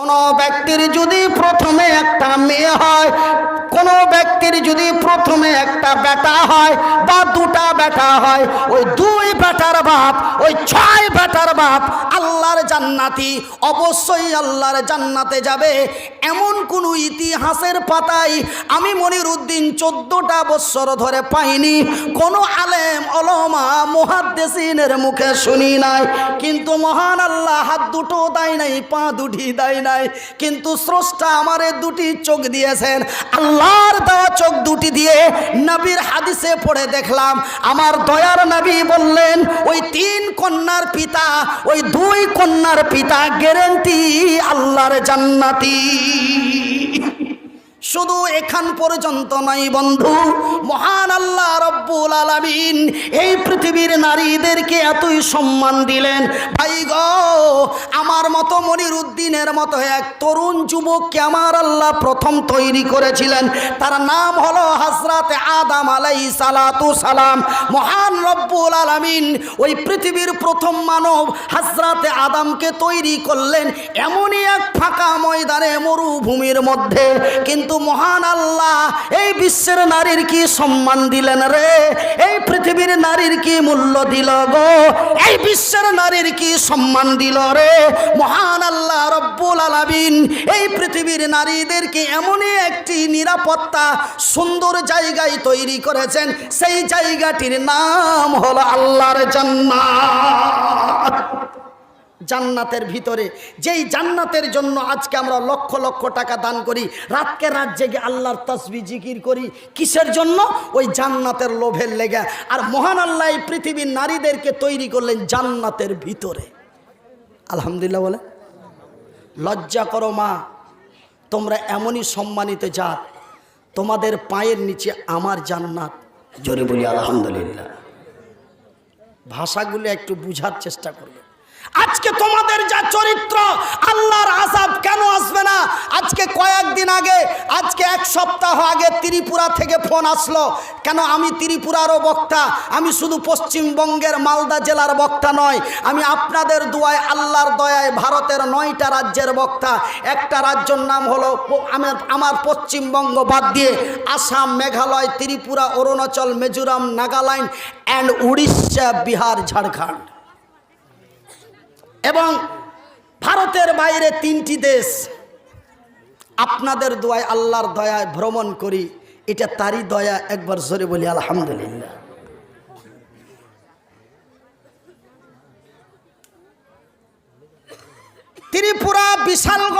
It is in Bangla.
কোনো ব্যক্তির যদি প্রথমে একটা মেয়ে হয়, কোনো ব্যক্তির যদি প্রথমে একটা বেটা হয় বা দুটা বেটা হয়, ওই দুই বেটার বাপ, ওই 6 বেটার বাপ আল্লাহর জান্নাতি, অবশ্যই আল্লাহর জান্নাতে যাবে। এমন কোন ইতিহাসের পাতায় আমি মনিরউদ্দিন 14টা বছর ধরে পাইনি, কোন আলেম ওলামা মুহাদ্দিসিনের মুখে শুনি নাই। কিন্তু মহান আল্লাহ হাত দুটো দেয় নাই, পা দুটি দেয় নাই, কিন্তু স্রষ্টা আমারে দুটি চোখ দিয়েছেন। আল্লাহর দেওয়া চোখ দুটি দিয়ে নবীর হাদিসে পড়ে দেখলাম, আমার দয়ার নবী বললেন ওই 3 কন্যার পিতা, ওই 2 কন্যার পিতা গ্যারান্টি আল্লাহর জান্নাতি। শুধু এখান পর্যন্ত নয় বন্ধু, মহান আল্লাহ রব্বুল আলামিন এই পৃথিবীর নারীদেরকে এতই সম্মান দিলেন। ভাই গো, আমার মতো মনিরউদ্দিনের মতো এক তরুণ যুবককে আমার আল্লাহ প্রথম তৈরি করেছিলেন। তার নাম হলো হযরত আদম আলাইহিস সালাতু সালাম। মহান রব্বুল আলামিন ওই পৃথিবীর প্রথম মানব হযরত আদমকে তৈরি করলেন এমনই এক ফাঁকা ময়দানে, মরুভূমির মধ্যে। কিন্তু মহান আল্লাহ এই বিশ্বের নারীর কি সম্মান দিলেন রে, এই পৃথিবীর নারীর কি মূল্য দিল গো, এই বিশ্বের নারীর কি সম্মান দিল রে। মহান আল্লাহ রব্বুল আলামিন এই পৃথিবীর নারীদেরকে এমনই একটি নিরাপত্তা সুন্দর জায়গায় তৈরি করেছেন, সেই জায়গাটির নাম হলো আল্লাহর জান্নাত। জান্নাতের ভিতরে, যেই জান্নাতের জন্য আজকে আমরা লক্ষ লক্ষ টাকা দান করি, রাতকে রাত জেগে আল্লাহর তাসবিহ জিকির করি, কিসের জন্য? ওই জান্নাতের লোভের লেগে। আর মহান আল্লাহ এই পৃথিবীর নারীদেরকে তৈরি করলেন জান্নাতের ভিতরে। আলহামদুলিল্লাহ বলে। লজ্জা করো মা, তোমরা এমনই সম্মানিত জাত, তোমাদের পায়ের নিচে আমার জান্নাত। জোরে বলি আলহামদুলিল্লাহ। ভাষাগুলো একটু বুঝার চেষ্টা করবে। আজকে তোমাদের যা চরিত্র, আল্লাহর আযাব কেন আসবে না? আজকে কয়েকদিন আগে, আজকে 1 সপ্তাহ আগে ত্রিপুরা থেকে ফোন আসলো। কেন? আমি ত্রিপুরারও বক্তা, আমি শুধু পশ্চিমবঙ্গের মালদা জেলার বক্তা নয়, আমি আপনাদের দোয়ায়, আল্লাহর দয়ায় ভারতের 9টা রাজ্যের বক্তা। একটা রাজ্যের নাম হলো আমার পশ্চিমবঙ্গ বাদ দিয়ে আসাম, মেঘালয়, ত্রিপুরা, অরুণাচল, মিজোরাম, নাগাল্যান্ড অ্যান্ড উড়িষ্যা, বিহার, ঝাড়খণ্ড এবং ভারতের বাইরে 3টি দেশ। আপনাদের দোয়ায়, আল্লাহর দয়ায় ভ্রমণ করি, এটা তারই দয়া। একবার জোরে বলি আলহামদুলিল্লাহ। ত্রিপুরা বিশাল